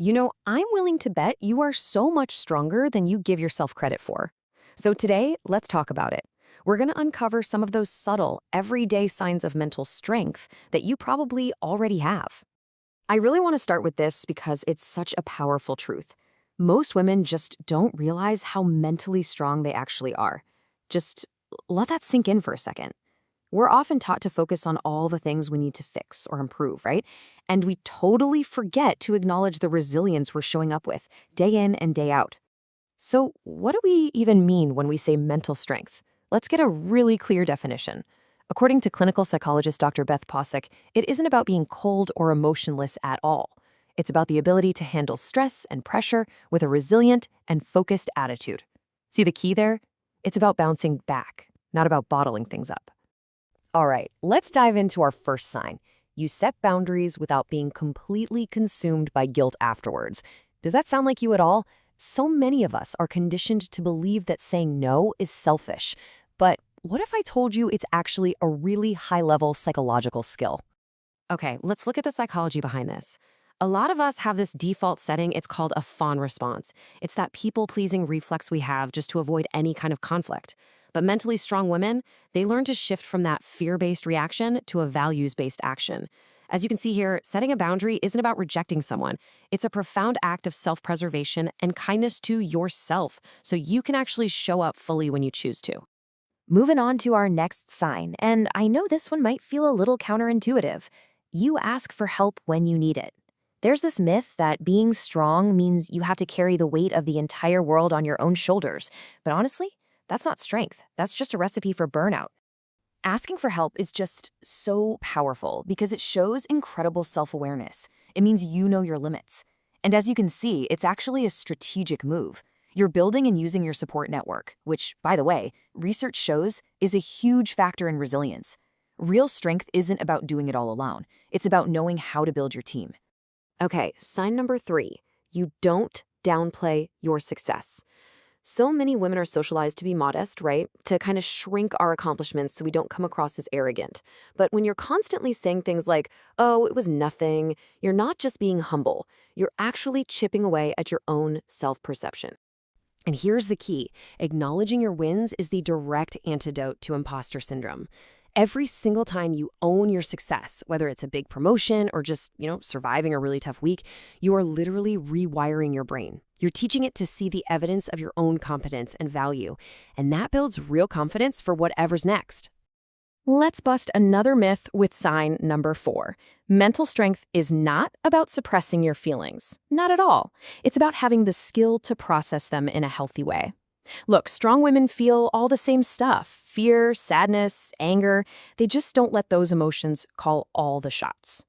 I'm willing to bet you are so much stronger than you give yourself credit for. So today, let's talk about it. We're going to uncover some of those subtle, everyday signs of mental strength that you probably already have. I really want to start with this because it's such a powerful truth. Most women just don't realize how mentally strong they actually are. Just let that sink in for a second. We're often taught to focus on all the things we need to fix or improve, right? And we totally forget to acknowledge the resilience we're showing up with, day in and day out. So, what do we even mean when we say mental strength? Let's get a really clear definition. According to clinical psychologist Dr. Beth Posick, it isn't about being cold or emotionless at all. It's about the ability to handle stress and pressure with a resilient and focused attitude. See the key there? It's about bouncing back, not about bottling things up. All right, let's dive into our first sign. You set boundaries without being completely consumed by guilt afterwards. Does that sound like you at all? So many of us are conditioned to believe that saying no is selfish. But what if I told you it's actually a really high-level psychological skill? Okay, let's look at the psychology behind this. A lot of us have this default setting. It's called a Fawn response. It's that people-pleasing reflex we have just to avoid any kind of conflict. But mentally strong women, they learn to shift from that fear-based reaction to a values-based action. As you can see here, setting a boundary isn't about rejecting someone. It's a profound act of self-preservation and kindness to yourself, so you can actually show up fully when you choose to. Moving on to our next sign, and I know this one might feel a little counterintuitive. You ask for help when you need it. There's this myth that being strong means you have to carry the weight of the entire world on your own shoulders. But honestly, that's not strength. That's just a recipe for burnout. Asking for help is just so powerful because it shows incredible self-awareness. It means you know your limits. And as you can see, it's actually a strategic move. You're building and using your support network, which, by the way, research shows is a huge factor in resilience. Real strength isn't about doing it all alone. It's about knowing how to build your team. Okay, sign number 3. You don't downplay your success. So many women are socialized to be modest, right? To kind of shrink our accomplishments so we don't come across as arrogant. But when you're constantly saying things like, oh, it was nothing, you're not just being humble. You're actually chipping away at your own self-perception. And here's the key. Acknowledging your wins is the direct antidote to imposter syndrome. Every single time you own your success, whether it's a big promotion or just, surviving a really tough week, you are literally rewiring your brain. You're teaching it to see the evidence of your own competence and value, and that builds real confidence for whatever's next. Let's bust another myth with sign number 4. Mental strength is not about suppressing your feelings. Not at all. It's about having the skill to process them in a healthy way. Look, strong women feel all the same stuff: fear, sadness, anger. They just don't let those emotions call all the shots.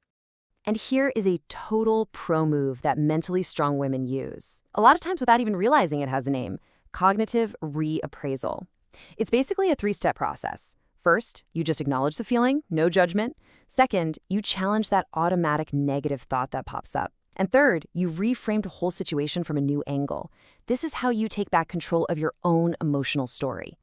And here is a total pro move that mentally strong women use, a lot of times without even realizing it has a name: cognitive reappraisal. It's basically a 3-step process. First, you just acknowledge the feeling, no judgment. Second, you challenge that automatic negative thought that pops up. And third, you reframe the whole situation from a new angle. This is how you take back control of your own emotional story.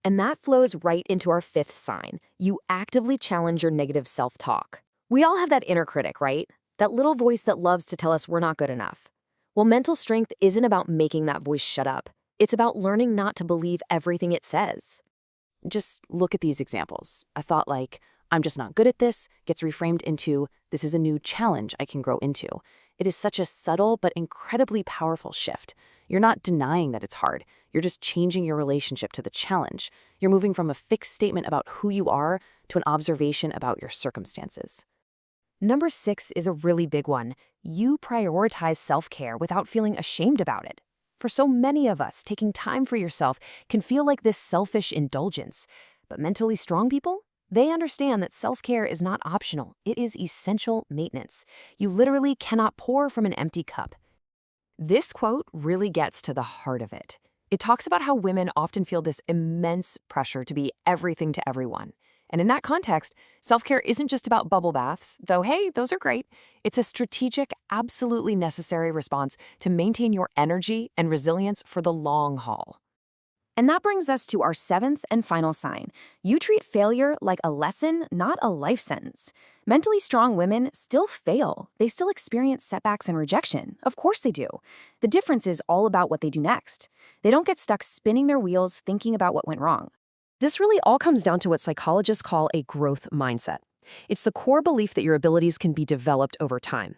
And that flows right into our 5th sign. You actively challenge your negative self-talk. We all have that inner critic, right? That little voice that loves to tell us we're not good enough. Well, mental strength isn't about making that voice shut up. It's about learning not to believe everything it says. Just look at these examples. A thought like, I'm just not good at this, gets reframed into, this is a new challenge I can grow into. It is such a subtle but incredibly powerful shift. You're not denying that it's hard. You're just changing your relationship to the challenge. You're moving from a fixed statement about who you are to an observation about your circumstances. Number 6 is a really big one. You prioritize self-care without feeling ashamed about it. For so many of us, taking time for yourself can feel like this selfish indulgence. But mentally strong people? They understand that self-care is not optional. It is essential maintenance. You literally cannot pour from an empty cup. This quote really gets to the heart of it. It talks about how women often feel this immense pressure to be everything to everyone. And in that context, self-care isn't just about bubble baths, though hey, those are great. It's a strategic, absolutely necessary response to maintain your energy and resilience for the long haul. And that brings us to our 7th and final sign. You treat failure like a lesson, not a life sentence. Mentally strong women still fail. They still experience setbacks and rejection. Of course they do. The difference is all about what they do next. They don't get stuck spinning their wheels thinking about what went wrong. This really all comes down to what psychologists call a growth mindset. It's the core belief that your abilities can be developed over time.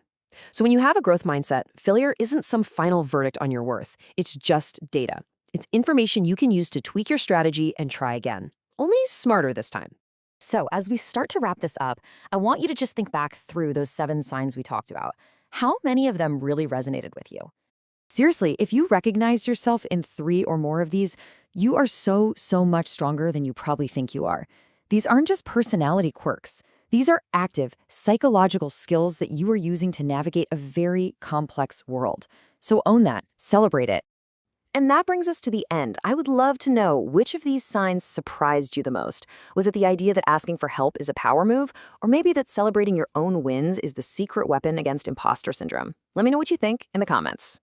So when you have a growth mindset, failure isn't some final verdict on your worth. It's just data. It's information you can use to tweak your strategy and try again. Only smarter this time. So as we start to wrap this up, I want you to just think back through those 7 signs we talked about. How many of them really resonated with you? Seriously, if you recognize yourself in 3 or more of these, you are so much stronger than you probably think you are. These aren't just personality quirks. These are active, psychological skills that you are using to navigate a very complex world. So own that, celebrate it. And that brings us to the end. I would love to know which of these signs surprised you the most. Was it the idea that asking for help is a power move, or maybe that celebrating your own wins is the secret weapon against imposter syndrome? Let me know what you think in the comments.